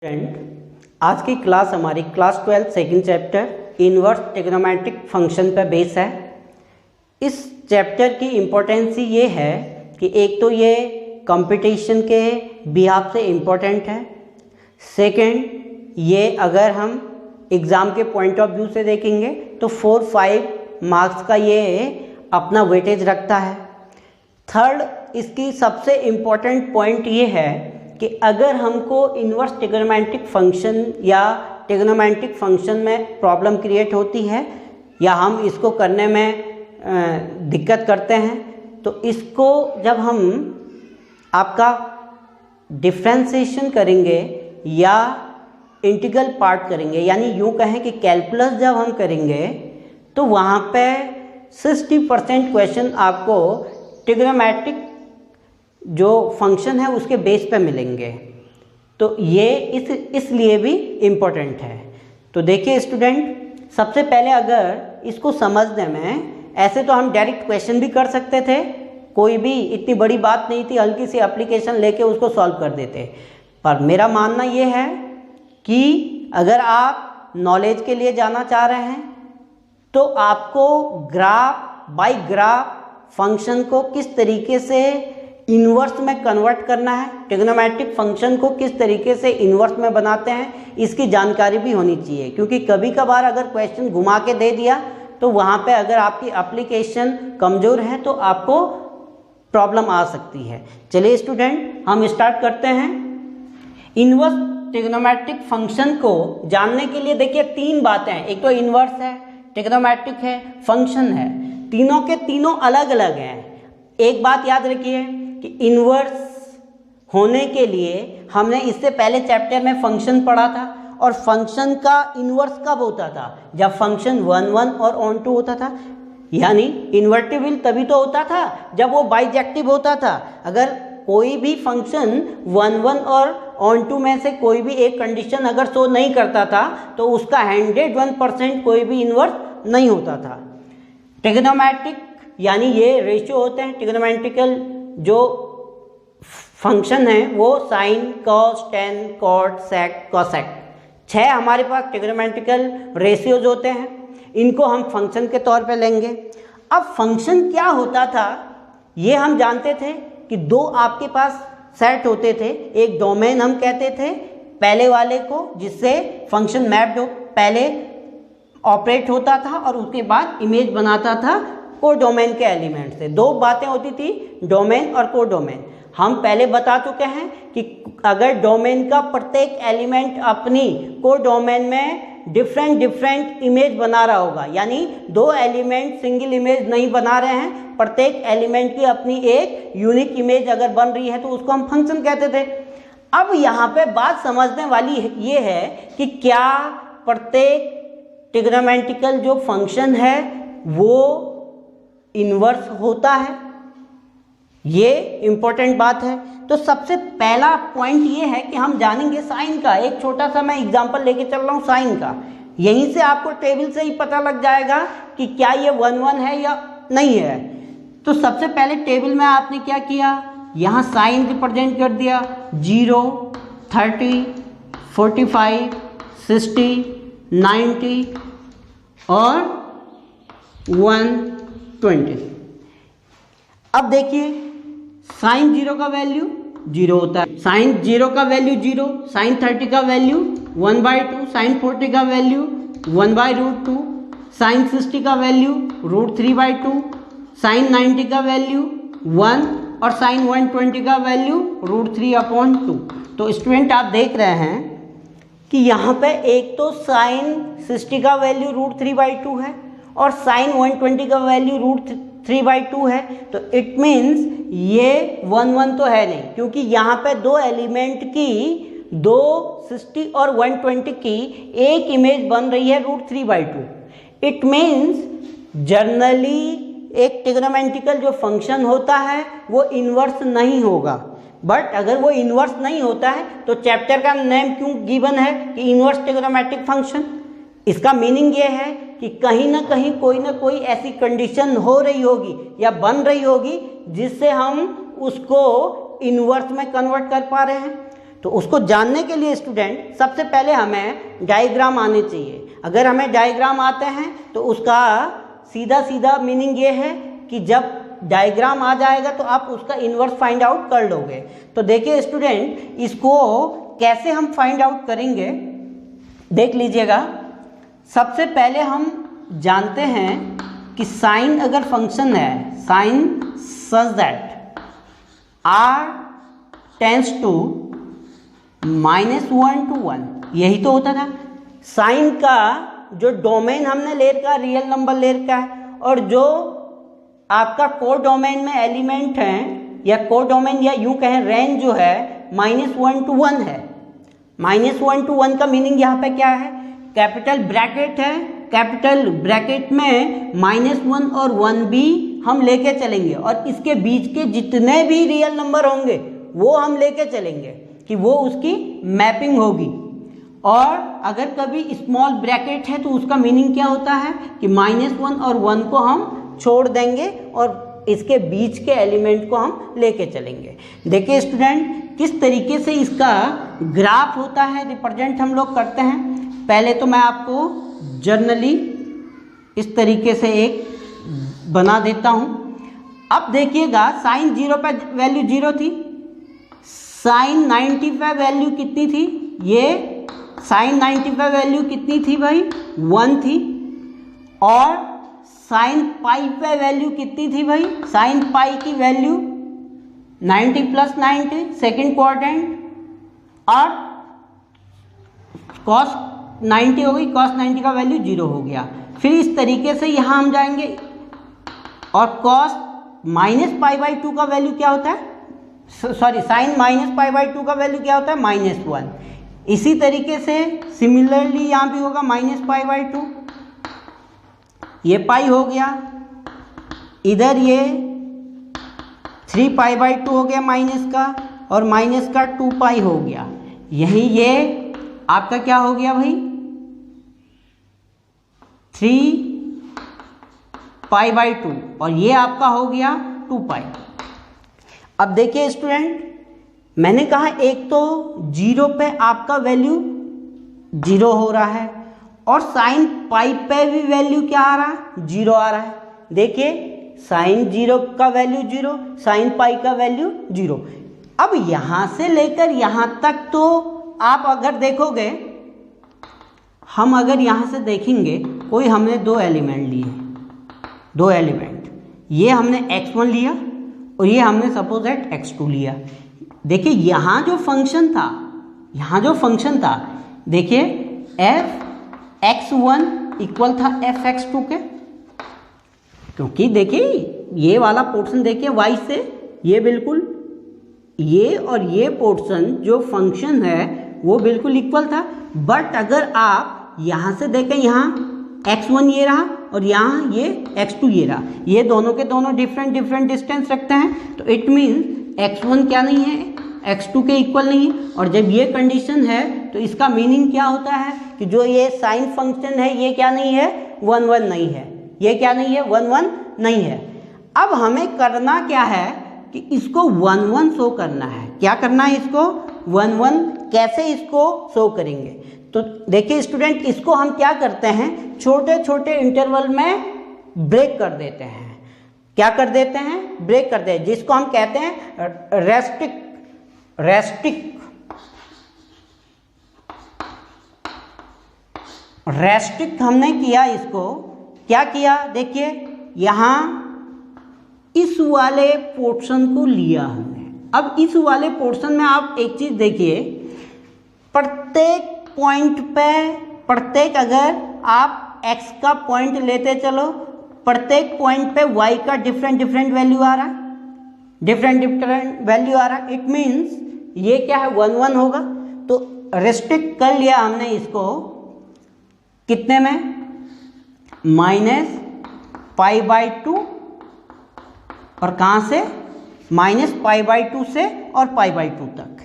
Student, आज की class हमारी class 12 second chapter inverse trigonometric function पर बेस है। इस चैप्टर की इम्पोर्टेंस ये है कि एक तो ये कंपटीशन के बिहाफ से इम्पोर्टेंट है, सेकंड ये अगर हम एग्ज़ाम के पॉइंट ऑफ व्यू से देखेंगे तो 4-5 मार्क्स का ये अपना वेटेज रखता है। थर्ड, इसकी सबसे इम्पोर्टेंट पॉइंट ये है कि अगर हमको इन्वर्स ट्रिग्नोमेट्रिक फंक्शन या ट्रिग्नोमेट्रिक फंक्शन में प्रॉब्लम क्रिएट होती है या हम इसको करने में दिक्कत करते हैं, तो इसको जब हम आपका डिफ्रेंशिएशन करेंगे या इंटीग्रल पार्ट करेंगे, यानी यूँ कहें कि कैलकुलस जब हम करेंगे तो वहाँ पे 60% क्वेश्चन आपको ट्रिग्नोमेट्रिक जो फंक्शन है उसके बेस पे मिलेंगे। तो ये इसलिए भी इम्पोर्टेंट है। तो देखिए स्टूडेंट, सबसे पहले अगर इसको समझने में, ऐसे तो हम डायरेक्ट क्वेश्चन भी कर सकते थे, कोई भी इतनी बड़ी बात नहीं थी, हल्की सी एप्लीकेशन लेके उसको सॉल्व कर देते। पर मेरा मानना ये है कि अगर आप नॉलेज के लिए जाना चाह रहे हैं तो आपको ग्राफ बाय ग्राफ फंक्शन को किस तरीके से इन्वर्स में कन्वर्ट करना है, ट्रिग्नोमेट्रिक फंक्शन को किस तरीके से इन्वर्स में बनाते हैं, इसकी जानकारी भी होनी चाहिए। क्योंकि कभी कभार अगर क्वेश्चन घुमा के दे दिया तो वहाँ पे अगर आपकी एप्लीकेशन कमज़ोर है तो आपको प्रॉब्लम आ सकती है। चलिए स्टूडेंट, हम स्टार्ट करते हैं। इन्वर्स ट्रिग्नोमेट्रिक फंक्शन को जानने के लिए देखिए 3 बातें हैं। एक तो इन्वर्स है, ट्रिग्नोमेट्रिक है, फंक्शन है। तीनों के तीनों अलग अलग हैं। एक बात याद रखिए कि इन्वर्स होने के लिए हमने इससे पहले चैप्टर में फंक्शन पढ़ा था, और फंक्शन का इन्वर्स कब होता था? जब फंक्शन 1-1 और ऑन टू होता था। यानी इन्वर्टिबल तभी तो होता था जब वो बाइजेक्टिव होता था। अगर कोई भी फंक्शन 1-1 और ऑन टू में से कोई भी एक कंडीशन अगर शो नहीं करता था तो उसका 101% कोई भी इन्वर्स नहीं होता था। ट्रिग्नोमेट्रिक यानी ये रेशियो होते हैं। ट्रिग्नोमेट्रिकल जो फंक्शन है वो साइन, कॉस, टेन, कॉट, सेक, कोसेक, 6 हमारे पास ट्रिग्नोमेट्रिकल रेशियोज होते हैं। इनको हम फंक्शन के तौर पे लेंगे। अब फंक्शन क्या होता था ये हम जानते थे कि 2 आपके पास सेट होते थे। एक डोमेन हम कहते थे पहले वाले को, जिससे फंक्शन मैप्ड हो पहले ऑपरेट होता था और उसके बाद इमेज बनाता था को डोमेन के एलिमेंट से। 2 बातें होती थी, डोमेन और को डोमेन। हम पहले बता चुके हैं कि अगर डोमेन का प्रत्येक एलिमेंट अपनी को डोमेन में डिफरेंट इमेज बना रहा होगा, यानी 2 एलिमेंट सिंगल इमेज नहीं बना रहे हैं, प्रत्येक एलिमेंट की अपनी एक यूनिक इमेज अगर बन रही है तो उसको हम फंक्शन कहते थे। अब यहाँ पे बात समझने वाली ये है कि क्या प्रत्येक ट्रिग्नोमेट्रिकल जो फंक्शन है वो इन्वर्स होता है? ये इंपॉर्टेंट बात है। तो सबसे पहला पॉइंट ये है कि हम जानेंगे साइन का। एक छोटा सा मैं एग्जांपल लेके चल रहा हूँ साइन का। यहीं से आपको टेबल से ही पता लग जाएगा कि क्या ये 1-1 है या नहीं है। तो सबसे पहले टेबल में आपने क्या किया, यहाँ साइन रिप्रेजेंट कर दिया 0, 30, 45, 60, 90 और 120। अब देखिए साइन 0 का वैल्यू 0 होता है, साइन 0 का वैल्यू 0, साइन 30 का वैल्यू 1/2, साइन 40 का वैल्यू 1/√2, साइन 60 का वैल्यू √3/2, साइन 90 का वैल्यू 1 और साइन 120 का वैल्यू √3/2। तो स्टूडेंट आप देख रहे हैं कि यहाँ पे एक तो साइन 60 का वैल्यू √3/2 है और साइन 120 का वैल्यू √3/2 है। तो इट मीन्स ये 1-1 तो है नहीं, क्योंकि यहाँ पे 2 एलिमेंट की 60 और 120 की एक इमेज बन रही है √3/2। इट मीन्स जनरली एक ट्रिग्नोमेट्रिकल जो फंक्शन होता है वो इन्वर्स नहीं होगा। बट अगर वो इन्वर्स नहीं होता है तो चैप्टर का नेम क्यों गिवन है कि इन्वर्स ट्रिग्नोमेट्रिक फंक्शन? इसका मीनिंग ये है कि कहीं ना कहीं कोई ना कोई ऐसी कंडीशन हो रही होगी या बन रही होगी जिससे हम उसको इन्वर्स में कन्वर्ट कर पा रहे हैं। तो उसको जानने के लिए स्टूडेंट सबसे पहले हमें डायग्राम आने चाहिए। अगर हमें डायग्राम आते हैं तो उसका सीधा सीधा मीनिंग ये है कि जब डायग्राम आ जाएगा तो आप उसका इन्वर्स फाइंड आउट कर लोगे। तो देखिए स्टूडेंट, इसको कैसे हम फाइंड आउट करेंगे देख लीजिएगा। सबसे पहले हम जानते हैं कि साइन अगर फंक्शन है, sine such that r tends to -1 to 1, यही तो होता था। साइन का जो डोमेन हमने ले रखा रियल नंबर ले रखा है, और जो आपका कोड डोमेन में एलिमेंट हैं या कोड डोमेन या यूं कहें रेंज जो है -1 to 1 है। -1 to 1 का मीनिंग यहाँ पे क्या है, कैपिटल ब्रैकेट है, कैपिटल ब्रैकेट में -1 और 1 भी हम लेके चलेंगे, और इसके बीच के जितने भी रियल नंबर होंगे वो हम लेके चलेंगे कि वो उसकी मैपिंग होगी। और अगर कभी स्मॉल ब्रैकेट है तो उसका मीनिंग क्या होता है कि -1 और 1 को हम छोड़ देंगे और इसके बीच के एलिमेंट को हम लेके चलेंगे। देखिए स्टूडेंट, किस तरीके से इसका ग्राफ होता है, रिप्रेजेंट हम लोग करते हैं। पहले तो मैं आपको जर्नली इस तरीके से एक बना देता हूं। अब देखिएगा, साइन 0 पे वैल्यू 0 थी, साइन 90 पे वैल्यू कितनी थी, ये साइन 90 पे वैल्यू कितनी थी भाई, 1 थी। और साइन पाई पे वैल्यू कितनी थी भाई, साइन पाई की वैल्यू 90 + 90 सेकेंड क्वाड्रेंट, और कॉस 90 हो गई, कॉस 90 का वैल्यू 0 हो गया। फिर इस तरीके से यहाँ हम जाएंगे, और कॉस -π/2 का वैल्यू क्या होता है, सॉरी साइन -π/2 का वैल्यू क्या होता है, -1। इसी तरीके से सिमिलरली यहाँ भी होगा -π/2, ये पाई हो गया, इधर ये 3π/2 हो गया माइनस का, और माइनस का 2π हो गया। यही ये आपका क्या हो गया भाई, 3π/2, और ये आपका हो गया 2π। अब देखिए स्टूडेंट, मैंने कहा एक तो 0 पे आपका वैल्यू 0 हो रहा है, और साइन पाई पे भी वैल्यू क्या आ रहा है, 0 आ रहा है। देखिए साइन 0 का वैल्यू 0, साइन पाई का वैल्यू 0। अब यहाँ से लेकर यहाँ तक तो आप अगर देखोगे, हम अगर यहाँ से देखेंगे, कोई हमने 2 एलिमेंट लिए, 2 एलिमेंट, ये हमने x1 लिया और ये हमने सपोज दैट x2 लिया। देखिए यहाँ जो फंक्शन था, यहाँ जो फंक्शन था, देखिए f(x1) इक्वल था f(x2) के, क्योंकि देखिए ये वाला पोर्शन देखिए y से, ये बिल्कुल ये और ये पोर्शन जो फंक्शन है वो बिल्कुल इक्वल था। बट अगर आप यहाँ से देखें, यहाँ x1 ये रहा और यहाँ ये x2 ये रहा, ये दोनों के दोनों डिफरेंट डिस्टेंस रखते हैं, तो इट मीन्स x1 क्या नहीं है, x2 के इक्वल नहीं है। और जब ये कंडीशन है तो इसका मीनिंग क्या होता है कि जो ये साइन फंक्शन है ये क्या नहीं है, 1 नहीं है, ये क्या नहीं है, 1 नहीं है। अब हमें करना क्या है कि इसको 1 शो करना है। क्या करना है इसको, 1 कैसे इसको शो करेंगे। तो देखिए स्टूडेंट, इसको हम क्या करते हैं, छोटे छोटे इंटरवल में ब्रेक कर देते हैं। क्या कर देते हैं, ब्रेक कर देते हैं, जिसको हम कहते हैं रेस्ट्रिक्ट हमने किया। इसको क्या किया, देखिए यहाँ इस वाले पोर्शन को लिया हमने। अब इस वाले पोर्शन में आप एक चीज देखिए, प्रत्येक पॉइंट पे, प्रत्येक अगर आप x का पॉइंट लेते चलो, प्रत्येक पॉइंट पे y का डिफरेंट वैल्यू आ रहा है, डिफरेंट वैल्यू आ रहा है। इट मीन्स ये क्या है, 1 होगा। तो रेस्ट्रिक्ट कर लिया हमने इसको कितने में, -π/2, और कहाँ से, -π/2 से और π/2 तक।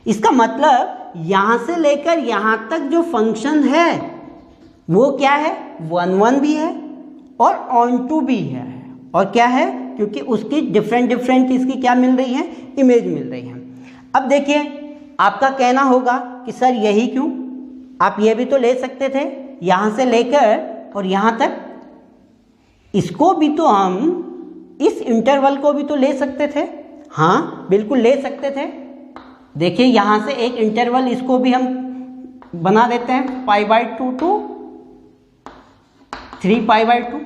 इसका मतलब यहाँ से लेकर यहाँ तक जो फंक्शन है वो क्या है, 1 भी है और ऑन2 भी है। और क्या है, क्योंकि उसकी डिफरेंट इसकी क्या मिल रही है, इमेज मिल रही है। अब देखिए आपका कहना होगा कि सर यही क्यों, आप ये भी तो ले सकते थे, यहाँ से लेकर और यहाँ तक, इसको भी तो हम, इस इंटरवल को भी तो ले सकते थे। हाँ बिल्कुल ले सकते थे। देखिए यहाँ से एक इंटरवल इसको भी हम बना देते हैं π/2 to 3π/2।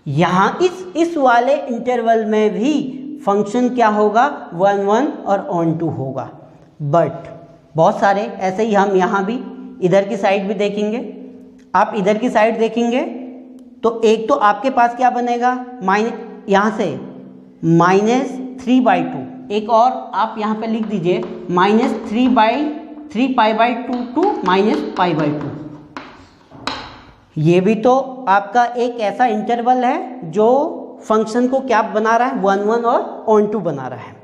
यहाँ इस वाले इंटरवल में भी फंक्शन क्या होगा, 1 1 और ऑन 2 होगा। बट बहुत सारे ऐसे ही हम यहाँ भी इधर की साइड भी देखेंगे। आप इधर की साइड देखेंगे तो एक तो आपके पास क्या बनेगा, यहाँ से -3/2, एक और आप यहाँ पे लिख दीजिए -3π/2 to -π/2। ये भी तो आपका एक ऐसा इंटरवल है जो फंक्शन को क्या बना रहा है, 1 1 और ऑन 2 बना रहा है।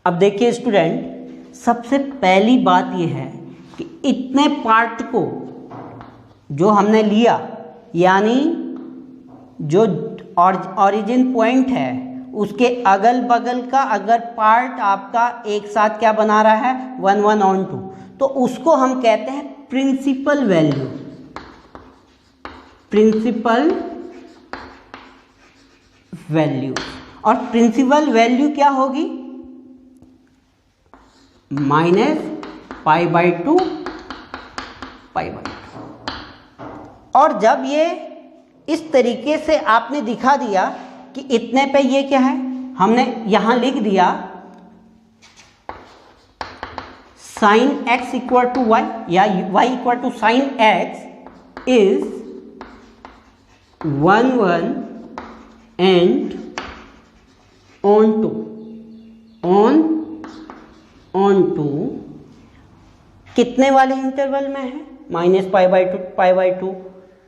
अब देखिए स्टूडेंट, सबसे पहली बात ये है कि इतने पार्ट को जो हमने लिया, यानी जो ओरिजिन पॉइंट है उसके अगल बगल का अगर पार्ट आपका एक साथ क्या बना रहा है, 1 1 ऑन 2, तो उसको हम कहते हैं प्रिंसिपल वैल्यू। प्रिंसिपल वैल्यू, और प्रिंसिपल वैल्यू क्या होगी, -π/2 π/2। और जब ये इस तरीके से आपने दिखा दिया कि इतने पे ये क्या है, हमने यहां लिख दिया sin x equal to y या y equal to sin x is 1 1 and on 2 कितने वाले इंटरवल में है, -π/2 π/2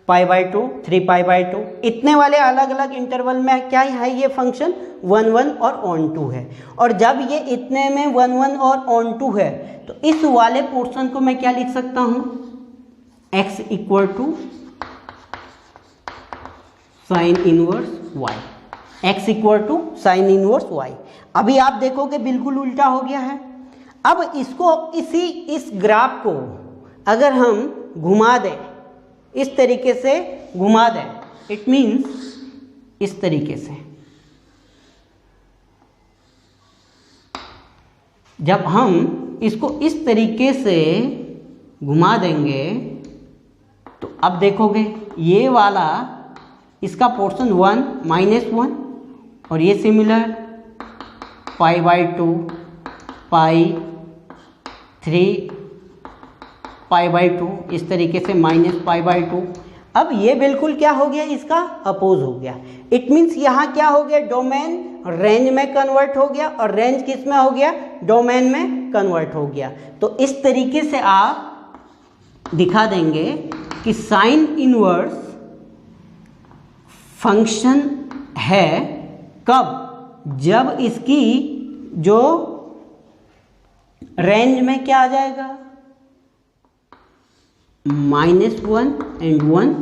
π/2 3π/2, इतने वाले अलग अलग इंटरवल में क्या है ये फंक्शन, 1 1 और ऑन 2 है। और जब ये इतने में 1 1 और ऑन 2 है तो इस वाले पोर्शन को मैं क्या लिख सकता हूँ, x equal to sine inverse y, x equal to sine inverse y। अभी आप देखोगे बिल्कुल उल्टा हो गया है। अब इसको इस ग्राफ को अगर हम घुमा दें, इस तरीके से घुमा दें, इट मीन्स इस तरीके से, जब हम इसको इस तरीके से घुमा देंगे तो अब देखोगे ये वाला इसका पोर्शन 1 -1 और ये सिमिलर π/2 π/3 π/2, इस तरीके से -π/2। अब ये बिल्कुल क्या हो गया, इसका अपोज हो गया। इट मीन्स यहाँ क्या हो गया, डोमेन रेंज में कन्वर्ट हो गया और रेंज किस में हो गया, डोमेन में कन्वर्ट हो गया। तो इस तरीके से आप दिखा देंगे कि साइन इनवर्स फंक्शन है कब, जब इसकी जो रेंज में क्या आ जाएगा, -1 एंड 1,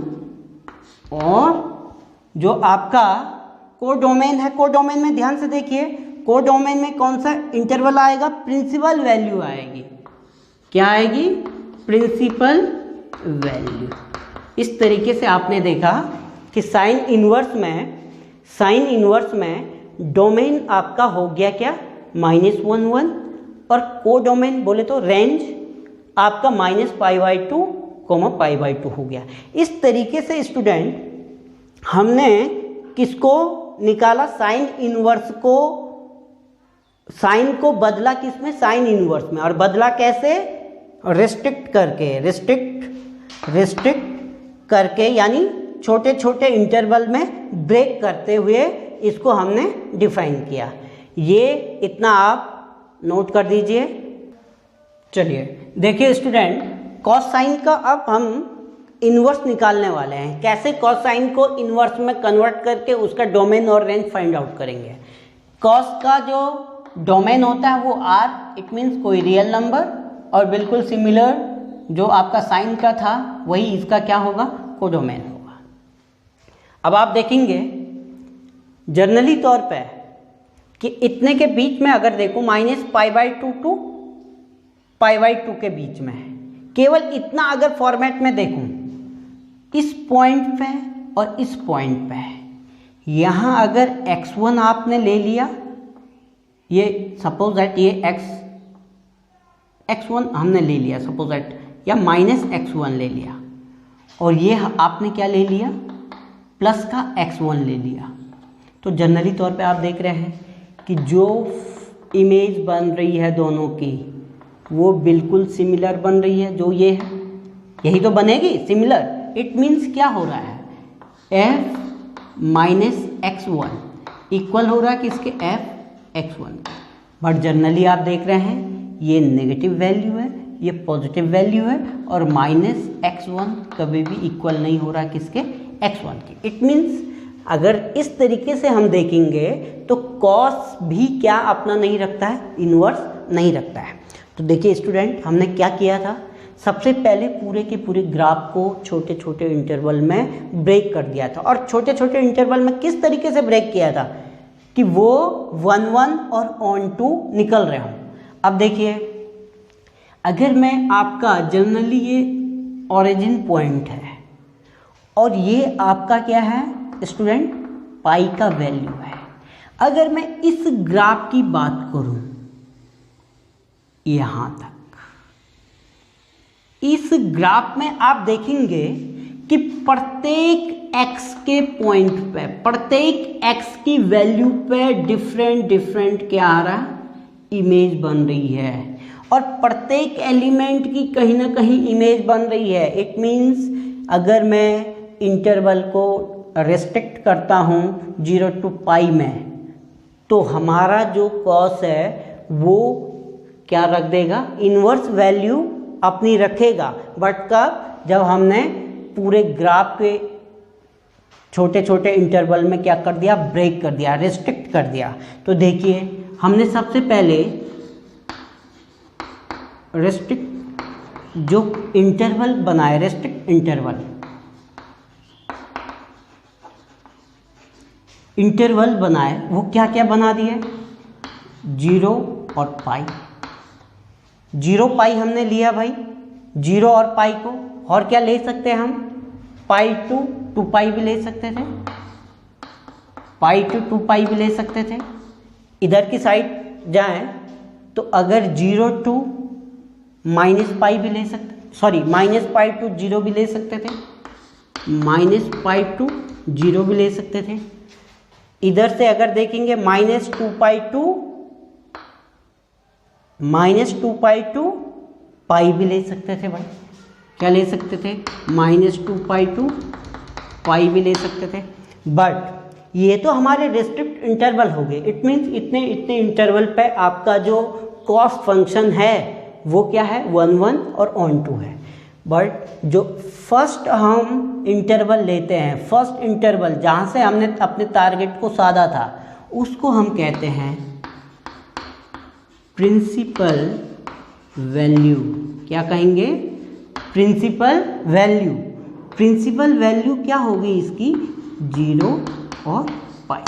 और जो आपका कोडोमेन है, कोडोमेन में ध्यान से देखिए, कोडोमेन में कौन सा इंटरवल आएगा, प्रिंसिपल वैल्यू आएगी। क्या आएगी, प्रिंसिपल वैल्यू। इस तरीके से आपने देखा कि साइन इनवर्स में डोमेन आपका हो गया क्या, -1 1, और कोडोमेन बोले तो रेंज आपका -π/2 π/2 हो गया। इस तरीके से स्टूडेंट हमने किसको निकाला, साइन इनवर्स को, साइन को बदला किसमें, साइन इनवर्स में। और बदला कैसे, रिस्ट्रिक्ट करके, यानी छोटे छोटे इंटरवल में ब्रेक करते हुए इसको हमने डिफाइन किया। ये इतना आप नोट कर दीजिए। चलिए देखिए स्टूडेंट, कॉस साइन का अब हम इन्वर्स निकालने वाले हैं। कैसे कॉस साइन को इन्वर्स में कन्वर्ट करके उसका डोमेन और रेंज फाइंड आउट करेंगे। कॉस का जो डोमेन होता है वो r, इट मीन्स कोई रियल नंबर, और बिल्कुल सिमिलर जो आपका साइन का था वही इसका क्या होगा, कोडोमेन होगा। अब आप देखेंगे जनरली तौर पे कि इतने के बीच में अगर देखो -π/2 to π/2 के बीच में है। केवल इतना अगर फॉर्मेट में देखूं, इस पॉइंट पे और इस पॉइंट पे, यहाँ अगर x1 आपने ले लिया, ये सपोज दैट ये x1 हमने ले लिया सपोज दैट, या -x1 ले लिया, और ये आपने क्या ले लिया, प्लस का x1 ले लिया, तो जनरली तौर पे आप देख रहे हैं कि जो इमेज बन रही है दोनों की वो बिल्कुल सिमिलर बन रही है। जो ये है यही तो बनेगी सिमिलर। इट मीन्स क्या हो रहा है, f माइनस x1 इक्वल हो रहा है किसके, f x1। बट जनरली आप देख रहे हैं ये नेगेटिव वैल्यू है, ये पॉजिटिव वैल्यू है, और -x1 कभी भी इक्वल नहीं हो रहा किसके, x1 के। इट मीन्स अगर इस तरीके से हम देखेंगे तो कॉस भी क्या अपना नहीं रखता है, इन्वर्स नहीं रखता है। तो देखिए स्टूडेंट, हमने क्या किया था, सबसे पहले पूरे के पूरे ग्राफ को छोटे छोटे इंटरवल में ब्रेक कर दिया था। और छोटे छोटे इंटरवल में किस तरीके से ब्रेक किया था कि वो 1 1 और ऑन 2 निकल रहे हों। अब देखिए, अगर मैं आपका जनरली ये ओरिजिन पॉइंट है और ये आपका क्या है स्टूडेंट, पाई का वैल्यू है। अगर मैं इस ग्राफ की बात करूं यहां तक, इस ग्राफ में आप देखेंगे कि प्रत्येक x के पॉइंट पे, प्रत्येक x की वैल्यू पे डिफरेंट क्या आ रहा है, इमेज बन रही है, और प्रत्येक एलिमेंट की कहीं ना कहीं इमेज बन रही है। इट मीन्स अगर मैं इंटरवल को रेस्ट्रिक्ट करता हूँ 0 to पाई में, तो हमारा जो कॉस है वो क्या रख देगा, इन्वर्स वैल्यू अपनी रखेगा। बट कब, जब हमने पूरे ग्राफ के छोटे छोटे इंटरवल में क्या कर दिया, ब्रेक कर दिया, रेस्ट्रिक्ट कर दिया। तो देखिए, हमने सबसे पहले रेस्ट्रिक्ट जो इंटरवल बनाए, रेस्ट्रिक्ट इंटरवल बनाए, वो क्या क्या बना दिए, 0 और पाई। 0 पाई हमने लिया भाई, 0 और पाई को, और क्या ले सकते हैं हम, पाई टू 2 पाई भी ले सकते थे, पाई टू 2 पाई भी ले सकते थे। इधर की साइड जाएं तो अगर 0 to -पाई भी ले सकते, सॉरी -पाई to 0 भी ले सकते थे, -पाई to 0 भी ले सकते थे। इधर से अगर देखेंगे -2 पाई टू पाई भी ले सकते थे भाई, क्या ले सकते थे, -2 पाई टू पाई भी ले सकते थे। बट ये तो हमारे रेस्ट्रिक्ट इंटरवल हो गए। इट मीन्स इतने इंटरवल पे आपका जो कॉस फंक्शन है वो क्या है, 1 1 और ऑन 2 है। बट जो फर्स्ट हम इंटरवल लेते हैं, फर्स्ट इंटरवल जहाँ से हमने अपने टारगेट को साधा था, उसको हम कहते हैं प्रिंसिपल वैल्यू। क्या कहेंगे, प्रिंसिपल वैल्यू। प्रिंसिपल वैल्यू क्या होगी इसकी, 0 और पाई।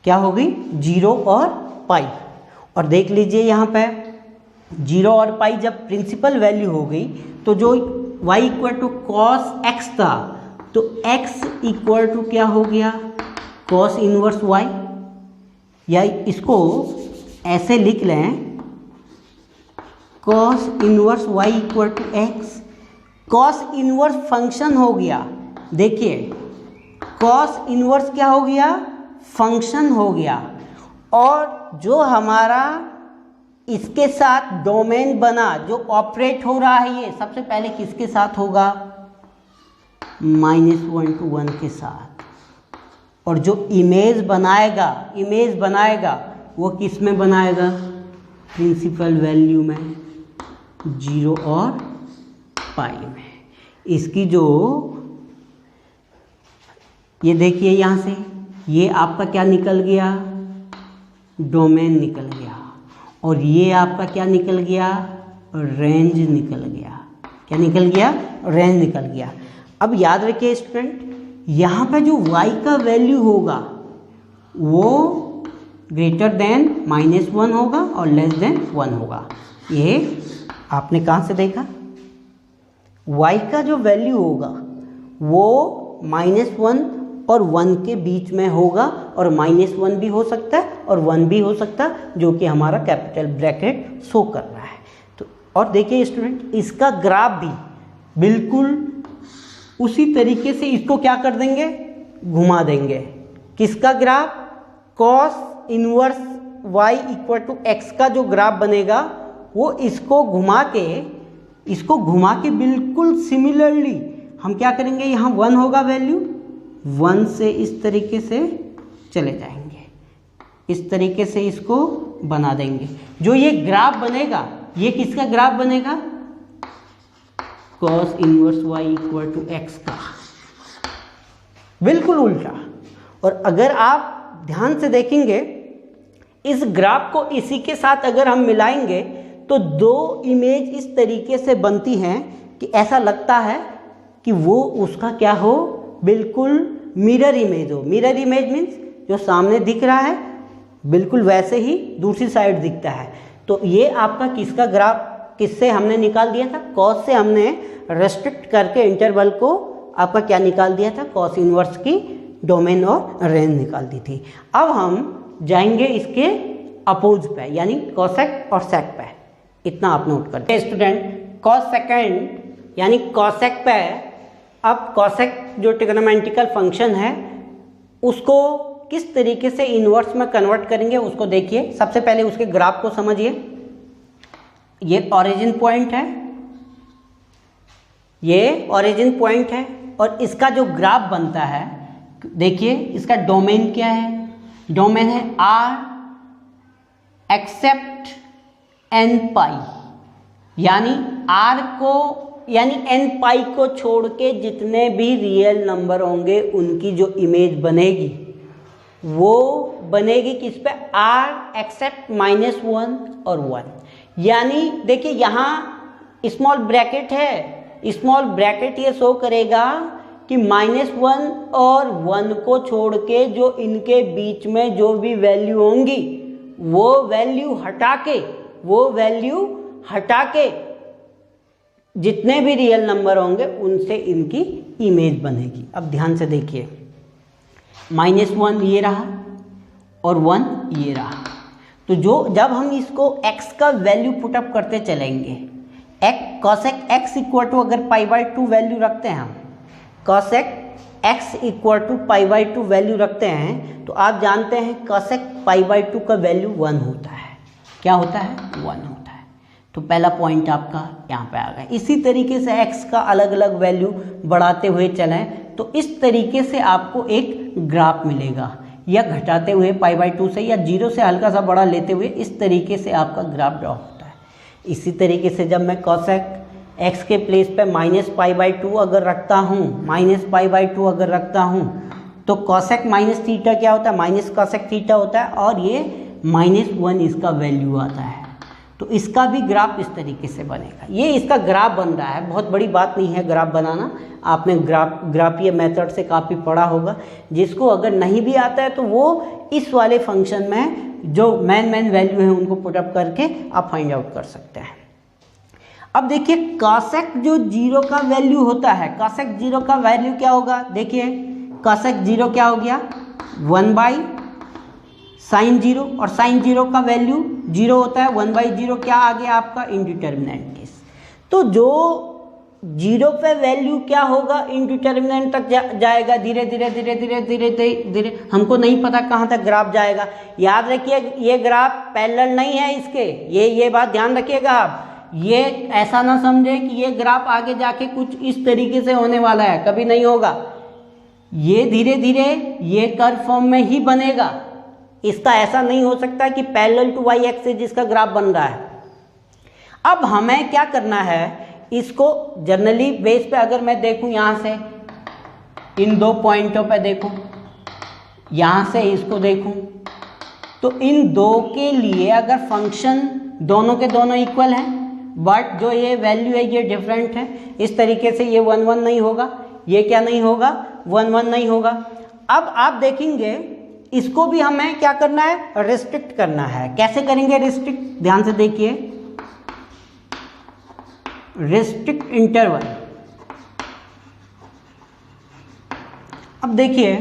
क्या होगी, 0 और पाई। और देख लीजिए यहाँ पे 0 और पाई जब प्रिंसिपल वैल्यू हो गई तो जो y equal to cos x था, तो x इक्वल टू क्या हो गया, कॉस इनवर्स y, या इसको ऐसे लिख लें, cos inverse y equal to x। Cos inverse function हो गया, देखिए कॉस इनवर्स क्या हो गया, फंक्शन हो गया। और जो हमारा इसके साथ डोमेन बना, जो ऑपरेट हो रहा है, ये सबसे पहले किसके साथ होगा, -1 to 1 के साथ। और जो इमेज बनाएगा वो किस में बनाएगा, प्रिंसिपल वैल्यू में, 0 और पाई में। इसकी जो ये देखिए यहाँ से ये आपका क्या निकल गया, डोमेन निकल गया, और ये आपका क्या निकल गया, रेंज निकल गया। क्या निकल गया, रेंज निकल गया। अब याद रखिए स्टूडेंट, यहाँ पे जो y का वैल्यू होगा वो ग्रेटर देन -1 होगा और लेस देन 1 होगा। ये आपने कहाँ से देखा, y का जो वैल्यू होगा वो -1 और 1 के बीच में होगा, और -1 भी हो सकता है और 1 भी हो सकता है, जो कि हमारा कैपिटल ब्रैकेट शो कर रहा है। तो और देखिए स्टूडेंट, इसका ग्राफ भी बिल्कुल उसी तरीके से इसको क्या कर देंगे, घुमा देंगे। किसका graph, cos inverse y equal to x का जो ग्राफ बनेगा वो इसको घुमा के बिल्कुल सिमिलरली हम क्या करेंगे, यहाँ 1 होगा वैल्यू, 1 से इस तरीके से चले जाएंगे, इस तरीके से इसको बना देंगे। जो ये ग्राफ बनेगा ये किसका ग्राफ बनेगा, cos inverse y equal to x का, बिल्कुल उल्टा। और अगर आप ध्यान से देखेंगे इस ग्राफ को इसी के साथ अगर हम मिलाएंगे तो दो इमेज इस तरीके से बनती हैं कि ऐसा लगता है कि वो उसका क्या हो, बिल्कुल मिरर इमेज हो। मिरर इमेज मीन्स जो सामने दिख रहा है बिल्कुल वैसे ही दूसरी साइड दिखता है। तो ये आपका किसका ग्राफ, किससे हमने निकाल दिया था, कॉस से हमने रेस्ट्रिक्ट करके इंटरवल को आपका क्या निकाल दिया था, कॉस इनवर्स की डोमेन और रेंज निकाल दी थी। अब हम जाएंगे इसके अपोज पे, यानी कॉसेक और सेक पे। इतना आप नोट करते हैं स्टूडेंट। कॉस सेकेंड यानी कॉसेक पे, अब कॉसेक जो ट्रिग्नोमेट्रिकल फंक्शन है उसको किस तरीके से इनवर्स में कन्वर्ट करेंगे उसको देखिए। सबसे पहले उसके ग्राफ को समझिए। ये ओरिजिन पॉइंट है, ये ओरिजिन पॉइंट है, और इसका जो ग्राफ बनता है देखिए, इसका डोमेन क्या है, डोमेन है R एक्सेप्ट n पाई, यानी R को यानी n पाई को छोड़ के जितने भी रियल नंबर होंगे उनकी जो इमेज बनेगी वो बनेगी किस पे, R एक्सेप्ट -1 और 1। यानी देखिए यहाँ स्मॉल ब्रैकेट है, स्मॉल ब्रैकेट ये शो करेगा कि -1 और 1 को छोड़ के जो इनके बीच में जो भी वैल्यू होंगी वो वैल्यू हटा के जितने भी रियल नंबर होंगे उनसे इनकी इमेज बनेगी। अब ध्यान से देखिए, -1 ये रहा और 1 ये रहा। तो जब हम इसको x का वैल्यू पुटअप करते चलेंगे, कॉसेक x इक्वल टू अगर π/2 वैल्यू रखते हैं हम, cosec x equal to π/2 value रखते हैं, तो आप जानते हैं कॉसेक π/2 का वैल्यू 1 होता है। क्या होता है, 1 होता है। तो पहला पॉइंट आपका यहाँ पे आ गया। इसी तरीके से x का अलग अलग वैल्यू बढ़ाते हुए चलें तो इस तरीके से आपको एक ग्राफ मिलेगा, या घटाते हुए π/2 से, या 0 से हल्का सा बड़ा लेते हुए इस तरीके से आपका ग्राफ ड्रॉ होता है। इसी तरीके से जब मैं कॉसेक x के प्लेस पे -π/2 अगर रखता हूँ, तो कॉसेक माइनस थीटा क्या होता है, माइनस कॉसेक थीटा होता है, और ये -1 इसका वैल्यू आता है। तो इसका भी ग्राफ इस तरीके से बनेगा। ये इसका ग्राफ बन रहा है, बहुत बड़ी बात नहीं है ग्राफ बनाना। आपने ग्राफीय मेथड से काफ़ी पढ़ा होगा। जिसको अगर नहीं भी आता है तो वो इस वाले फंक्शन में जो मेन वैल्यू है उनको पुटअप करके आप फाइंड आउट कर सकते हैं। अब देखिए कॉसेक जो 0 का वैल्यू होता है, कॉसेक 0 का वैल्यू क्या होगा, देखिए कॉसेक 0 क्या हो गया, 1/sin 0, और sin 0 का वैल्यू 0 होता है, 1/0 क्या आ गया आपका, इंडिटरमिनेंट केस। तो जो 0 पे वैल्यू क्या होगा, इंडिटरमिनेंट तक जाएगा, धीरे धीरे हमको नहीं पता कहाँ तक ग्राफ जाएगा। याद रखिए ये ग्राफ पैरेलल नहीं है इसके, ये बात ध्यान रखिएगा आप। ये ऐसा ना समझे कि ये ग्राफ आगे जाके कुछ इस तरीके से होने वाला है, कभी नहीं होगा। ये धीरे धीरे ये कर्व फॉर्म में ही बनेगा। इसका ऐसा नहीं हो सकता कि पैरेलल टू y एक्सिस जिसका ग्राफ बन रहा है। अब हमें क्या करना है, इसको जनरली बेस पे अगर मैं देखूं, यहाँ से इन दो पॉइंटों पे देखूं, यहाँ से इसको देखूं, तो इन दो के लिए अगर फंक्शन दोनों के दोनों इक्वल हैं, बट जो ये वैल्यू है ये डिफरेंट है, इस तरीके से ये 1 1 नहीं होगा, ये क्या नहीं होगा, 1 1 नहीं होगा। अब आप देखेंगे इसको भी हमें क्या करना है, रिस्ट्रिक्ट करना है। कैसे करेंगे रिस्ट्रिक्ट, ध्यान से देखिए। Restrict interval. अब देखिए,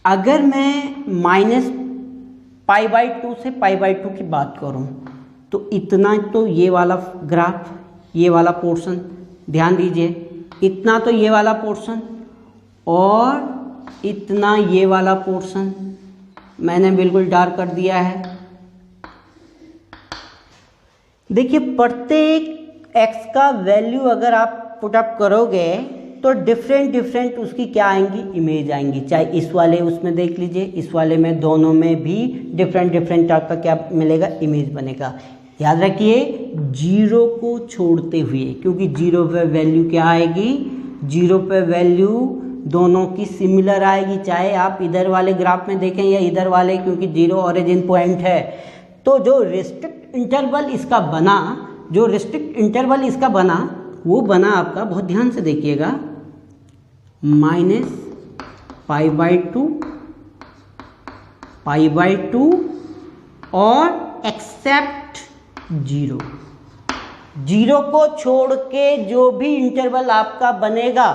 अगर मैं -π/2 से π/2 की बात करूं तो इतना तो ये वाला ग्राफ, ये वाला पोर्शन, ध्यान दीजिए, इतना तो ये वाला पोर्शन और इतना ये वाला पोर्शन मैंने बिल्कुल डार्क कर दिया है। देखिए, प्रत्येक x का वैल्यू अगर आप पुटअप करोगे तो डिफरेंट उसकी क्या आएंगी, इमेज आएंगी। चाहे इस वाले उसमें देख लीजिए, इस वाले में, दोनों में भी डिफरेंट टाइप का क्या मिलेगा, इमेज बनेगा। याद रखिए, जीरो को छोड़ते हुए, क्योंकि जीरो पे वैल्यू क्या आएगी, जीरो पे वैल्यू दोनों की सिमिलर आएगी, चाहे आप इधर वाले ग्राफ में देखें या इधर वाले, क्योंकि जीरो ओरिजिन पॉइंट है। तो जो रेस्ट्रिक्ट इंटरवल इसका बना, जो रेस्ट्रिक्ट इंटरवल इसका बना, वो बना आपका, बहुत ध्यान से देखिएगा, -π/2 और एक्सेप्ट जीरो। जीरो को छोड़ के जो भी इंटरवल आपका बनेगा,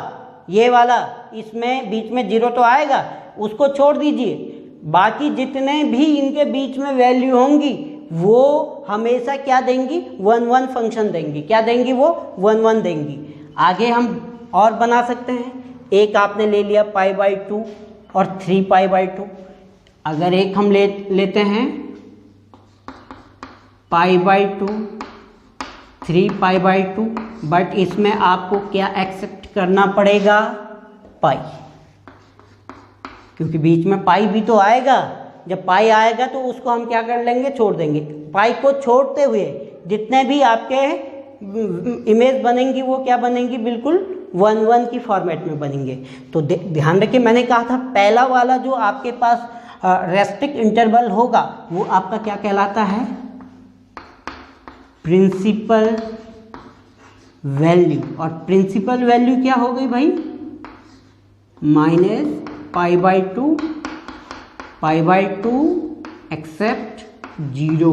ये वाला, इसमें बीच में जीरो तो आएगा, उसको छोड़ दीजिए, बाकी जितने भी इनके बीच में वैल्यू होंगी वो हमेशा क्या देंगी, 1 फंक्शन देंगी। क्या देंगी वो, 1 देंगी। आगे हम और बना सकते हैं, एक आपने ले लिया π/2 और 3π/2। अगर एक हम लेते हैं π/2, 3π/2, बट इसमें आपको क्या एक्सेप्ट करना पड़ेगा, पाई, क्योंकि बीच में पाई भी तो आएगा। जब पाई आएगा तो उसको हम क्या कर लेंगे, छोड़ देंगे। पाई को छोड़ते हुए जितने भी आपके इमेज बनेंगी वो क्या बनेंगी, बिल्कुल 1 की फॉर्मेट में बनेंगे। तो ध्यान रखिए, मैंने कहा था पहला वाला जो आपके पास रेस्ट्रिक्ट इंटरवल होगा वो आपका क्या कहलाता है, प्रिंसिपल वैल्यू। और प्रिंसिपल वैल्यू क्या हो गई भाई, -π/2 एक्सेप्ट जीरो।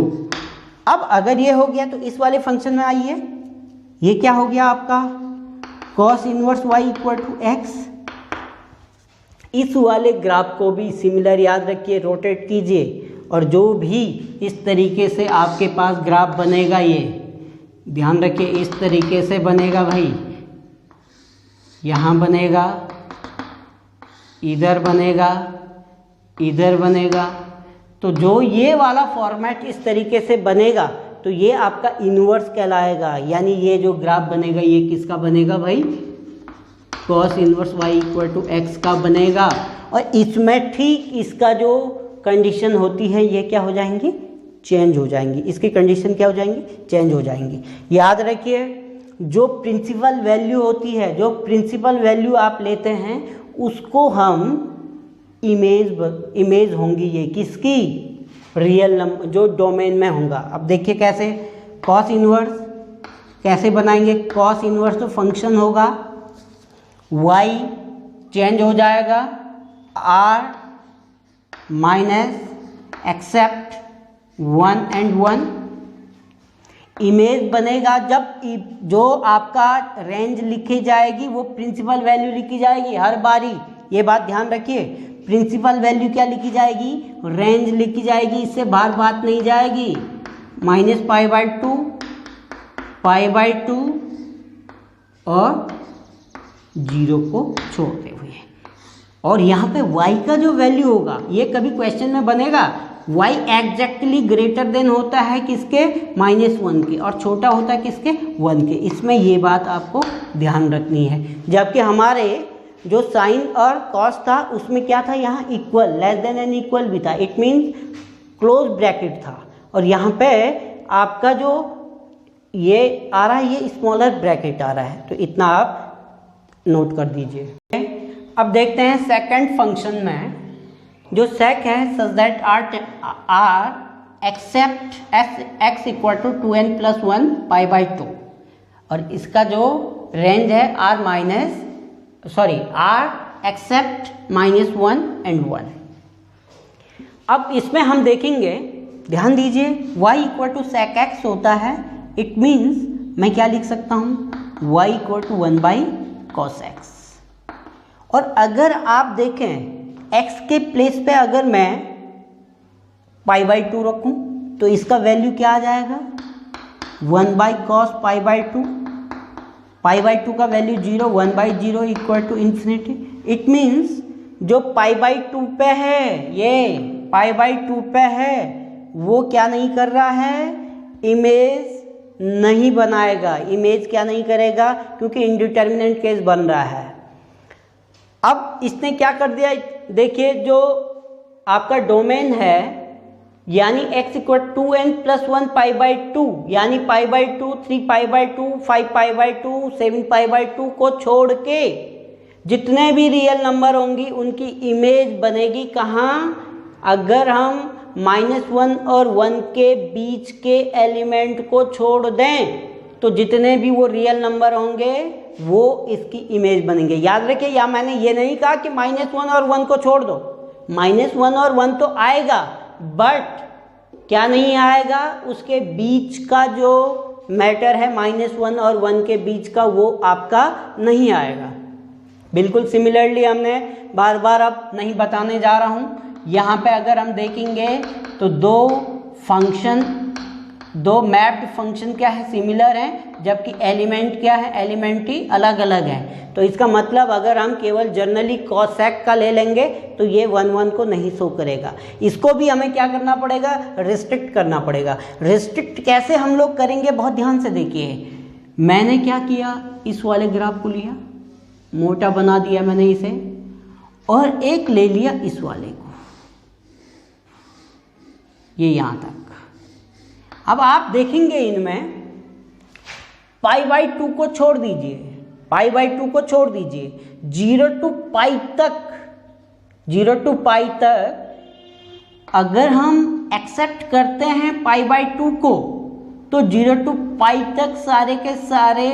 अब अगर ये हो गया तो इस वाले फंक्शन में आइए, ये क्या हो गया आपका, cos इनवर्स y = x। इस वाले ग्राफ को भी सिमिलर याद रखिए, रोटेट कीजिए, और जो भी इस तरीके से आपके पास ग्राफ बनेगा, ये ध्यान रखिए, इस तरीके से बनेगा भाई, यहाँ बनेगा, इधर बनेगा, इधर बनेगा। तो जो ये वाला फॉर्मेट इस तरीके से बनेगा तो ये आपका इन्वर्स कहलाएगा। यानी ये जो ग्राफ बनेगा ये किसका बनेगा भाई, cos इनवर्स y = x का बनेगा। और इसमें ठीक इसका जो कंडीशन होती है ये क्या हो जाएंगी, चेंज हो जाएंगी। इसकी कंडीशन क्या हो जाएंगी, चेंज हो जाएंगी। याद रखिए, जो प्रिंसिपल वैल्यू होती है, जो प्रिंसिपल वैल्यू आप लेते हैं उसको हम इमेज होंगी ये किसकी, रियल नंबर जो डोमेन में होगा। अब देखिए कैसे, cos इनवर्स कैसे बनाएंगे, cos इनवर्स तो फंक्शन होगा, y चेंज हो जाएगा, r minus except 1 and 1। Image बनेगा जब जो आपका रेंज लिखी जाएगी वो प्रिंसिपल वैल्यू लिखी जाएगी हर बारी। ये बात ध्यान रखिए, प्रिंसिपल वैल्यू क्या लिखी जाएगी, रेंज लिखी जाएगी, इससे बाहर बात नहीं जाएगी। -π/2 और जीरो को छोड़ते हुए। और यहाँ पे y का जो वैल्यू होगा, ये कभी क्वेश्चन में बनेगा, y एग्जैक्टली ग्रेटर देन होता है किसके, -1 के, और छोटा होता है किसके, 1 के। इसमें ये बात आपको ध्यान रखनी है। जबकि हमारे जो साइन और कॉस था उसमें क्या था, यहाँ equal, less than and equal भी था, इट मीन्स क्लोज ब्रैकेट था। और यहाँ पे आपका जो ये आ रहा है ये स्मॉलर ब्रैकेट आ रहा है, तो इतना आप नोट कर दीजिए। अब देखते हैं सेकंड फंक्शन में, जो सेक है such that R except x = 2n+1 π/2, और इसका जो रेंज है r एक्सेप्ट -1 and 1। अब इसमें हम देखेंगे, ध्यान दीजिए, y = sec x होता है, इट मीन्स मैं क्या लिख सकता हूँ, y equal to 1/cos x। और अगर आप देखें x के प्लेस पे अगर मैं π/2 रखूँ तो इसका वैल्यू क्या आ जाएगा, 1/cos π/2। π/2 का value 0, 1/0 equal to infinity. It means जो π/2 पे है, ये π/2 पे है, वो क्या नहीं कर रहा है, इमेज नहीं बनाएगा। इमेज क्या नहीं करेगा, क्योंकि इनडिटर्मिनेंट केस बन रहा है। अब इसने क्या कर दिया, देखिए जो आपका डोमेन है यानी x इक्वल 2n + 1 π/2 यानी π/2, 3π/2, 5π/2, 7π/2 को छोड़ के जितने भी रियल नंबर होंगी उनकी इमेज बनेगी कहाँ, अगर हम -1 और 1 के बीच के एलिमेंट को छोड़ दें तो जितने भी वो रियल नंबर होंगे वो इसकी इमेज बनेंगे। याद रखिए, या मैंने ये नहीं कहा कि -1 और 1 को छोड़ दो, -1 और 1 तो आएगा, बट क्या नहीं आएगा, उसके बीच का जो मैटर है -1 और 1 के बीच का, वो आपका नहीं आएगा। बिल्कुल सिमिलरली हमने बार बार अब नहीं बताने जा रहा हूँ। यहाँ पे अगर हम देखेंगे तो दो मैप्ड फंक्शन क्या है, सिमिलर हैं, जबकि एलिमेंट क्या है, एलिमेंट ही अलग अलग है। तो इसका मतलब अगर हम केवल जनरली कॉसेक का ले लेंगे तो ये 1 को नहीं शो करेगा। इसको भी हमें क्या करना पड़ेगा, रिस्ट्रिक्ट करना पड़ेगा। रिस्ट्रिक्ट कैसे हम लोग करेंगे, बहुत ध्यान से देखिए। मैंने क्या किया, इस वाले ग्राफ को लिया, मोटा बना दिया मैंने इसे, और एक ले लिया इस वाले को, ये यहाँ तक। अब आप देखेंगे इनमें π/2 को छोड़ दीजिए, π/2 को छोड़ दीजिए, 0 to π तक अगर हम एक्सेप्ट करते हैं π/2 को तो 0 to π तक सारे के सारे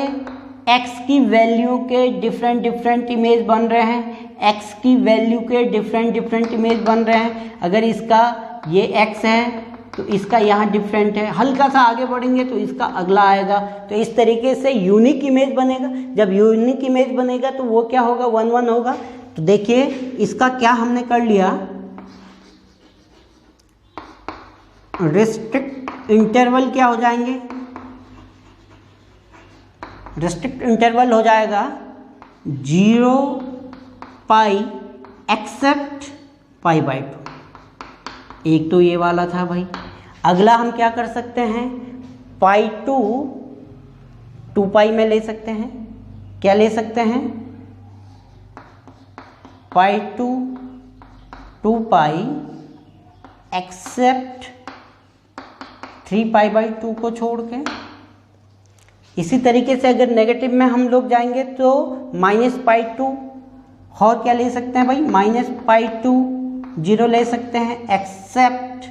x की वैल्यू के डिफरेंट इमेज बन रहे हैं, x की वैल्यू के डिफरेंट इमेज बन रहे हैं। अगर इसका ये x है तो इसका यहाँ डिफरेंट है, हल्का सा आगे बढ़ेंगे तो इसका अगला आएगा। तो इस तरीके से यूनिक इमेज बनेगा। जब यूनिक इमेज बनेगा तो वो क्या होगा, 1 होगा। तो देखिए इसका क्या हमने कर लिया, रिस्ट्रिक्ट इंटरवल क्या हो जाएंगे, रिस्ट्रिक्ट इंटरवल हो जाएगा 0 π एक्सेप्ट π/2। एक तो ये वाला था भाई। अगला हम क्या कर सकते हैं, π2 2π में ले सकते हैं। क्या ले सकते हैं, π2 2π एक्सेप्ट 3π/2 को छोड़ के। इसी तरीके से अगर नेगेटिव में हम लोग जाएंगे तो -π2, और क्या ले सकते हैं भाई, -π2 0 ले सकते हैं एक्सेप्ट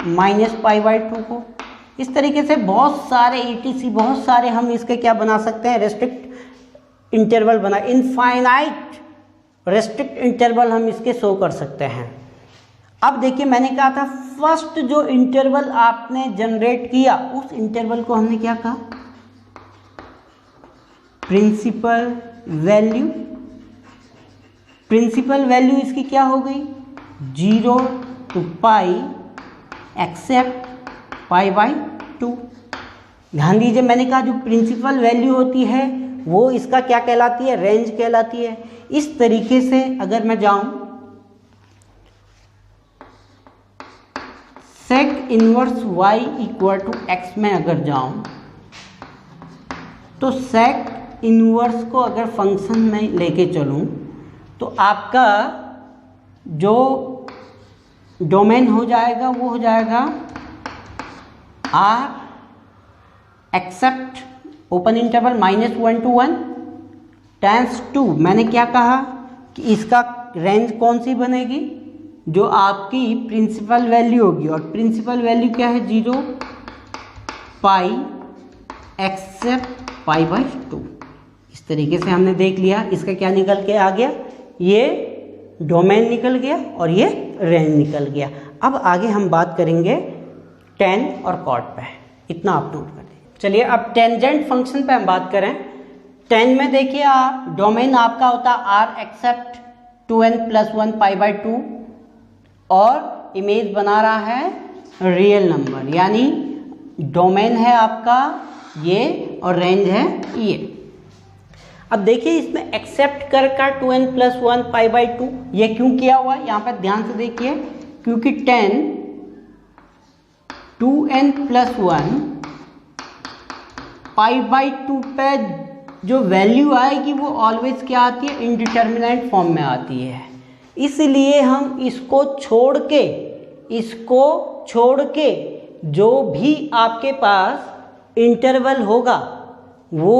-π/2 को। इस तरीके से बहुत सारे ETC, बहुत सारे हम इसके क्या बना सकते हैं, रेस्ट्रिक्ट इंटरवल बना, इनफाइनाइट रेस्ट्रिक्ट इंटरवल हम इसके शो कर सकते हैं। अब देखिए मैंने कहा था फर्स्ट जो इंटरवल आपने जनरेट किया उस इंटरवल को हमने क्या कहा, प्रिंसिपल वैल्यू। प्रिंसिपल वैल्यू इसकी क्या हो गई, 0 to π एक्सेप्ट π/2। ध्यान दीजिए मैंने कहा जो प्रिंसिपल वैल्यू होती है वो इसका क्या कहलाती है, रेंज कहलाती है। इस तरीके से अगर मैं जाऊं sec inverse y equal to x में अगर जाऊं तो सेक इनवर्स को अगर फंक्शन में लेके चलूं तो आपका जो डोमेन हो जाएगा वो हो जाएगा R except open interval -1 to 1 times 2। मैंने क्या कहा कि इसका रेंज कौन सी बनेगी, जो आपकी प्रिंसिपल वैल्यू होगी, और प्रिंसिपल वैल्यू क्या है, 0 π एक्सेप्ट π/2। इस तरीके से हमने देख लिया, इसका क्या निकल के आ गया, ये डोमेन निकल गया और ये रेंज निकल गया। अब आगे हम बात करेंगे tan और cot पे। इतना आप नोट कर दें। चलिए अब टेंजेंट फंक्शन पे हम बात करें। 10 में देखिए डोमेन आपका होता है आर एक्सेप्ट 2n+1 π/2 और इमेज बना रहा है रियल नंबर, यानी डोमेन है आपका ये और रेंज है ये। अब देखिए इसमें एक्सेप्ट कर का 2n+1 π/2 ये क्यों किया हुआ है, यहाँ पर ध्यान से देखिए, क्योंकि 10 2n+1 π/2 पे जो वैल्यू आएगी वो ऑलवेज क्या आती है, इनडिटर्मिनेट फॉर्म में आती है। इसलिए हम इसको छोड़ के जो भी आपके पास इंटरवल होगा वो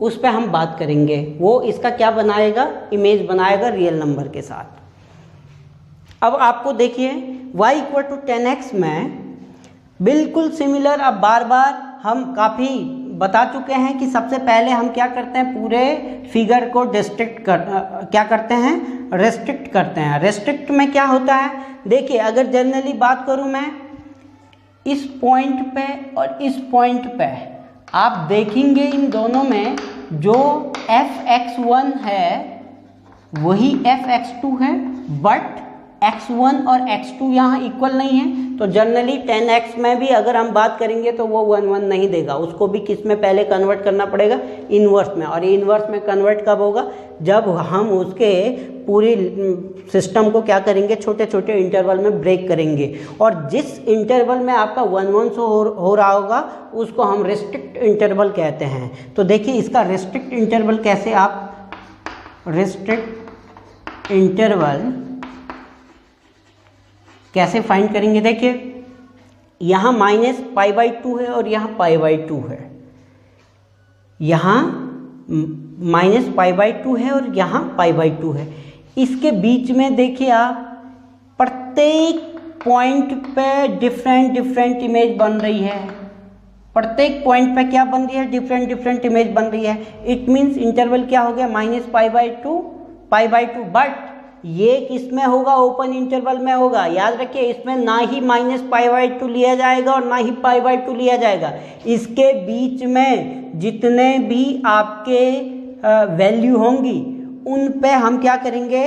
उस पर हम बात करेंगे, वो इसका क्या बनाएगा, इमेज बनाएगा रियल नंबर के साथ। अब आपको देखिए y = 10x में बिल्कुल सिमिलर, अब बार बार हम काफ़ी बता चुके हैं कि सबसे पहले हम क्या करते हैं, पूरे फिगर को रेस्ट्रिक्ट करते हैं। रेस्ट्रिक्ट में क्या होता है, देखिए अगर जनरली बात करूं मैं इस पॉइंट पे और इस पॉइंट पे, आप देखेंगे इन दोनों में जो fx1 है वही fx2 है, बट x1 और x2 यहाँ इक्वल नहीं है। तो जनरली 10x में भी अगर हम बात करेंगे तो वो 1 1 नहीं देगा, उसको भी किस में पहले कन्वर्ट करना पड़ेगा, इन्वर्स में। और ये इन्वर्स में कन्वर्ट कब होगा, जब हम उसके पूरी सिस्टम को क्या करेंगे, छोटे छोटे इंटरवल में ब्रेक करेंगे। और जिस इंटरवल में आपका 1 1 शो हो रहा होगा उसको हम रेस्ट्रिक्ट इंटरवल कहते हैं। तो देखिए इसका रेस्ट्रिक्ट इंटरवल कैसे, आप रेस्ट्रिक्ट इंटरवल कैसे फाइंड करेंगे, देखिए यहाँ -π/2 है और यहाँ π/2 है, यहाँ -π/2 है और यहाँ π/2 है। इसके बीच में देखिए आप प्रत्येक पॉइंट पे डिफरेंट इमेज बन रही है, प्रत्येक पॉइंट पे क्या बन रही है, डिफरेंट इमेज बन रही है। इट मीन्स इंटरवल क्या हो गया, -π/2 बट ये किसमें होगा, ओपन इंटरवल में होगा। याद रखिए इसमें ना ही -π/2 लिया जाएगा और ना ही π/2 लिया जाएगा। इसके बीच में जितने भी आपके वैल्यू होंगी उन पे हम क्या करेंगे,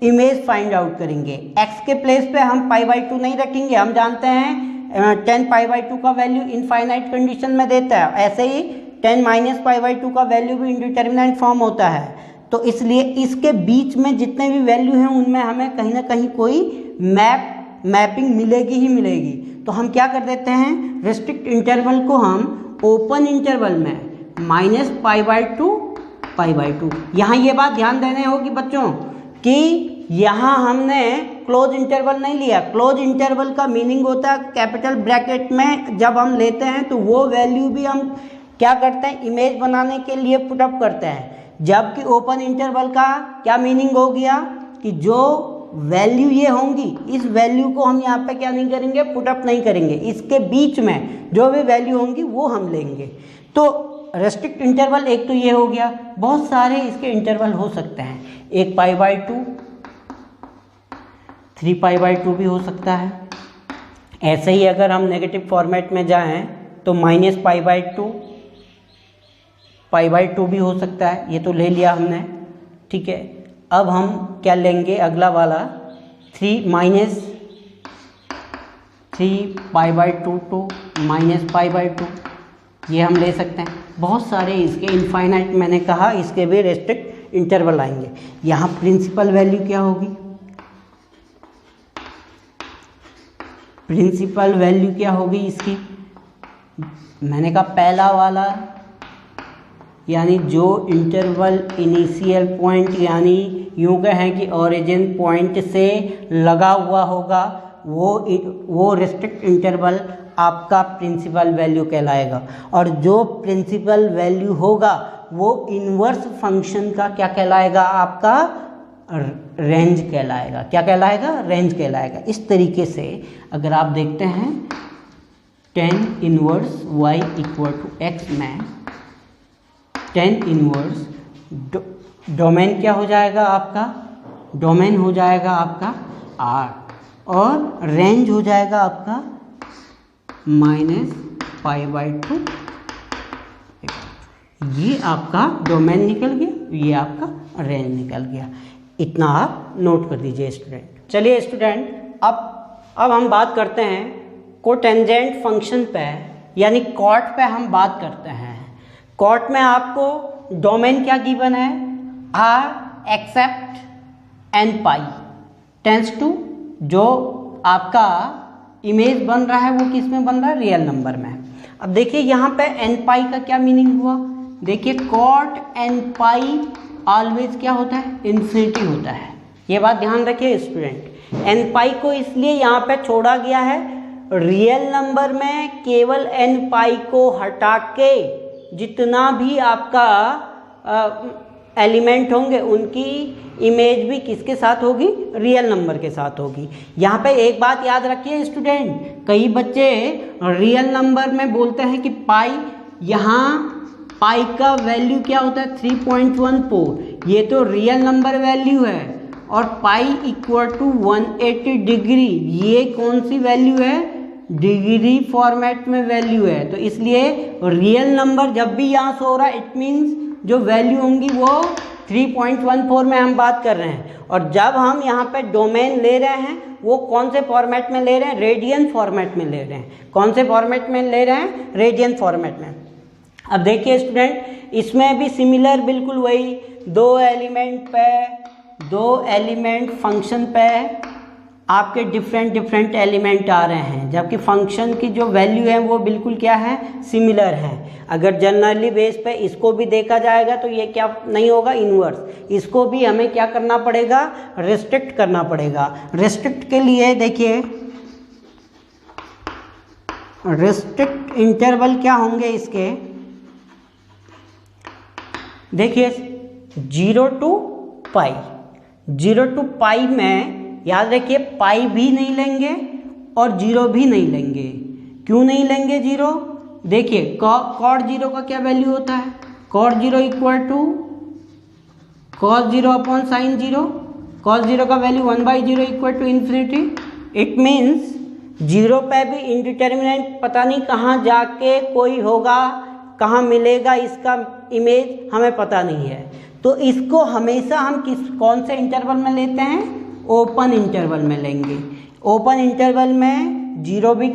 इमेज फाइंड आउट करेंगे। x के प्लेस पे हम π/2 नहीं रखेंगे, हम जानते हैं 10 π/2 का वैल्यू इनफाइनाइट कंडीशन में देता है, ऐसे ही 10 - π/2 का वैल्यू भी इंडिटरमिनेट फॉर्म होता है। तो इसलिए इसके बीच में जितने भी वैल्यू हैं उनमें हमें कहीं ना कहीं कोई मैपिंग मिलेगी ही मिलेगी। तो हम क्या कर देते हैं, रेस्ट्रिक्ट इंटरवल को हम ओपन इंटरवल में -π/2 यहाँ ये बात ध्यान देने होगी बच्चों कि यहाँ हमने क्लोज इंटरवल नहीं लिया। क्लोज इंटरवल का मीनिंग होता है कैपिटल ब्रैकेट में जब हम लेते हैं तो वो वैल्यू भी हम क्या करते हैं, इमेज बनाने के लिए पुटअप करते हैं। जबकि ओपन इंटरवल का क्या मीनिंग हो गया कि जो वैल्यू ये होंगी इस वैल्यू को हम यहाँ पे क्या नहीं करेंगे, पुटअप नहीं करेंगे, इसके बीच में जो भी वैल्यू होंगी वो हम लेंगे। तो रेस्ट्रिक्ट इंटरवल एक तो ये हो गया, बहुत सारे इसके इंटरवल हो सकते हैं, एक π/2, 3π/2 भी हो सकता है। ऐसे ही अगर हम नेगेटिव फॉर्मेट में जाएं तो -π/2 π/2 भी हो सकता है, ये तो ले लिया हमने, ठीक है। अब हम क्या लेंगे, अगला वाला 3π/2 to -π/2 ये हम ले सकते हैं। बहुत सारे इसके इनफाइनाइट मैंने कहा, इसके भी रेस्ट्रिक्ट इंटरवल आएंगे। यहाँ प्रिंसिपल वैल्यू क्या होगी, प्रिंसिपल वैल्यू क्या होगी इसकी, मैंने कहा पहला वाला यानी जो इंटरवल इनिशियल पॉइंट यानी यूँ कहें कि ओरिजिन पॉइंट से लगा हुआ होगा वो रेस्ट्रिक्ट इंटरवल आपका प्रिंसिपल वैल्यू कहलाएगा। और जो प्रिंसिपल वैल्यू होगा वो इन्वर्स फंक्शन का क्या कहलाएगा, आपका रेंज कहलाएगा। क्या कहलाएगा, रेंज कहलाएगा। इस तरीके से अगर आप देखते हैं tan इनवर्स y = x में tan इनवर्स डोमेन क्या हो जाएगा आपका, डोमेन हो जाएगा आपका R और रेंज हो जाएगा आपका π/2। ये आपका डोमेन निकल गया, ये आपका रेंज निकल गया। इतना आप नोट कर दीजिए स्टूडेंट। चलिए स्टूडेंट, अब हम बात करते हैं कोटेंजेंट फंक्शन पे, यानी कॉट पे हम बात करते हैं। कॉट में आपको डोमेन क्या गिवन है, R except N pi tends to, जो आपका इमेज बन रहा है वो किस में बन रहा है, रियल नंबर में। अब देखिए यहाँ पे एन पाई का क्या मीनिंग हुआ, देखिए कॉट एन पाई ऑलवेज क्या होता है, इन्फिनिटी होता है। ये बात ध्यान रखिए स्टूडेंट। एन पाई को इसलिए यहाँ पे छोड़ा गया है, रियल नंबर में केवल एन पाई को हटा के जितना भी आपका एलिमेंट होंगे उनकी इमेज भी किसके साथ होगी, रियल नंबर के साथ होगी। यहाँ पे एक बात याद रखिए स्टूडेंट, कई बच्चे रियल नंबर में बोलते हैं कि पाई, यहाँ पाई का वैल्यू क्या होता है 3.14, ये तो रियल नंबर वैल्यू है, और पाई इक्वल टू 180 डिग्री, ये कौन सी वैल्यू है, डिग्री फॉर्मेट में वैल्यू है। तो इसलिए रियल नंबर जब भी यहाँ से हो रहा है, इट मीन्स जो वैल्यू होंगी वो 3.14 में हम बात कर रहे हैं। और जब हम यहाँ पे डोमेन ले रहे हैं वो कौन से फॉर्मेट में ले रहे हैं, रेडियन फॉर्मेट में ले रहे हैं। कौन से फॉर्मेट में ले रहे हैं, रेडियन फॉर्मेट में। अब देखिए स्टूडेंट, इसमें भी सिमिलर बिल्कुल वही, दो एलिमेंट फंक्शन पे आपके डिफरेंट एलिमेंट आ रहे हैं, जबकि फंक्शन की जो वैल्यू है वो बिल्कुल क्या है, सिमिलर है। अगर जनरली बेस पे इसको भी देखा जाएगा तो ये क्या नहीं होगा, इनवर्स। इसको भी हमें क्या करना पड़ेगा, रेस्ट्रिक्ट करना पड़ेगा। रेस्ट्रिक्ट के लिए देखिए, रेस्ट्रिक्ट इंटरवल क्या होंगे इसके, देखिए 0 to पाई, 0 to पाई में याद रखिए पाई भी नहीं लेंगे और 0 भी नहीं लेंगे। क्यों नहीं लेंगे 0, देखिए कॉट 0 का क्या वैल्यू होता है, cot 0 equal to cos 0 upon sine 0, cos 0 का value 1/0 equal to infinity. It means 0 पे भी इंडिटर्मिनेंट पता नहीं कहाँ जाके कोई होगा, कहाँ मिलेगा इसका इमेज हमें पता नहीं है। तो इसको हमेशा हम कौन से इंटरवल में लेते हैं, ओपन इंटरवल में लेंगे। ओपन इंटरवल में 0 भी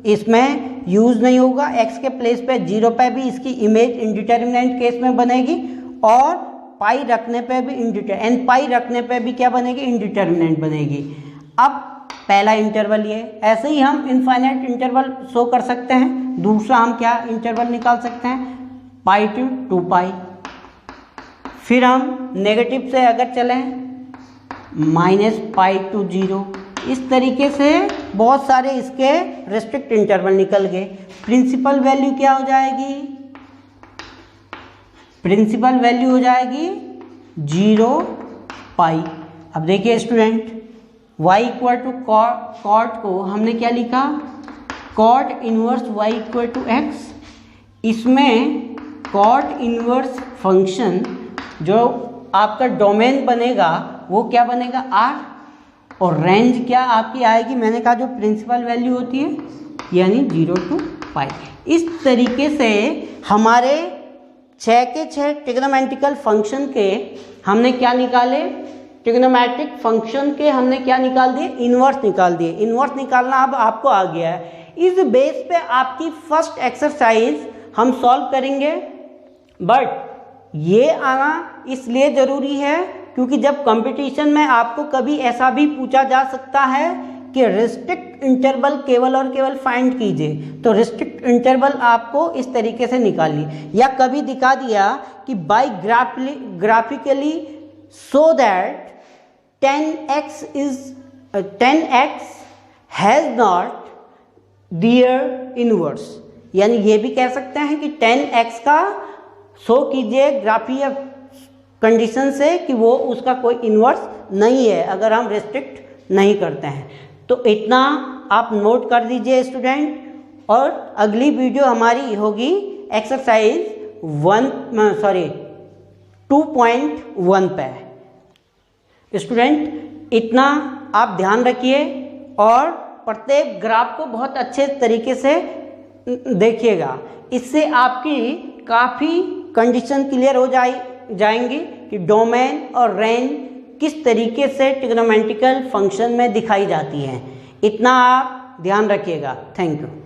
इसमें यूज़ नहीं होगा, x के प्लेस पे 0 पे भी इसकी इमेज इंडिटर्मिनेंट केस में बनेगी, और पाई रखने पे भी एन पाई रखने पे भी क्या बनेगी, इंडिटर्मिनेंट बनेगी। अब पहला इंटरवल ये, ऐसे ही हम इनफाइनाइट इंटरवल शो कर सकते हैं। दूसरा हम क्या इंटरवल निकाल सकते हैं, पाई टू 2 पाई। फिर हम नेगेटिव से अगर चलें -पाई टू 0। इस तरीके से बहुत सारे इसके रेस्ट्रिक्ट इंटरवल निकल गए। प्रिंसिपल वैल्यू क्या हो जाएगी, प्रिंसिपल वैल्यू हो जाएगी 0 पाई। अब देखिए student, y equal to cot को हमने क्या लिखा, cot inverse y equal to x। इसमें कॉट इनवर्स फंक्शन जो आपका डोमेन बनेगा वो क्या बनेगा, r, और रेंज क्या आपकी आएगी, मैंने कहा जो प्रिंसिपल वैल्यू होती है, यानी 0 to पाई। इस तरीके से हमारे 6 के 6 ट्रिग्नोमेट्रिकल फंक्शन के हमने क्या निकाले, ट्रिग्नोमेट्रिक फंक्शन के हमने क्या निकाल दिए, इन्वर्स निकाल दिए। इन्वर्स निकालना अब आपको आ गया है। इस बेस पे आपकी फर्स्ट एक्सरसाइज हम सॉल्व करेंगे, बट ये आना इसलिए ज़रूरी है क्योंकि जब कंपटीशन में आपको कभी ऐसा भी पूछा जा सकता है कि रिस्ट्रिक्ट इंटरवल केवल और केवल फाइंड कीजिए, तो रिस्ट्रिक्ट इंटरवल आपको इस तरीके से निकालिए। या कभी दिखा दिया कि by graphically so that 10x has not there inverse, यानी ये भी कह सकते हैं कि 10x का शो कीजिए ग्राफीय कंडीशन से कि वो उसका कोई इन्वर्स नहीं है अगर हम रेस्ट्रिक्ट नहीं करते हैं। तो इतना आप नोट कर दीजिए स्टूडेंट, और अगली वीडियो हमारी होगी एक्सरसाइज 2.1 पे। स्टूडेंट इतना आप ध्यान रखिए और प्रत्येक ग्राफ को बहुत अच्छे तरीके से देखिएगा, इससे आपकी काफ़ी कंडीशन क्लियर हो जाएंगी कि डोमेन और रेंज किस तरीके से ट्रिग्नोमेट्रिकल फंक्शन में दिखाई जाती हैं। इतना आप ध्यान रखिएगा। Thank you.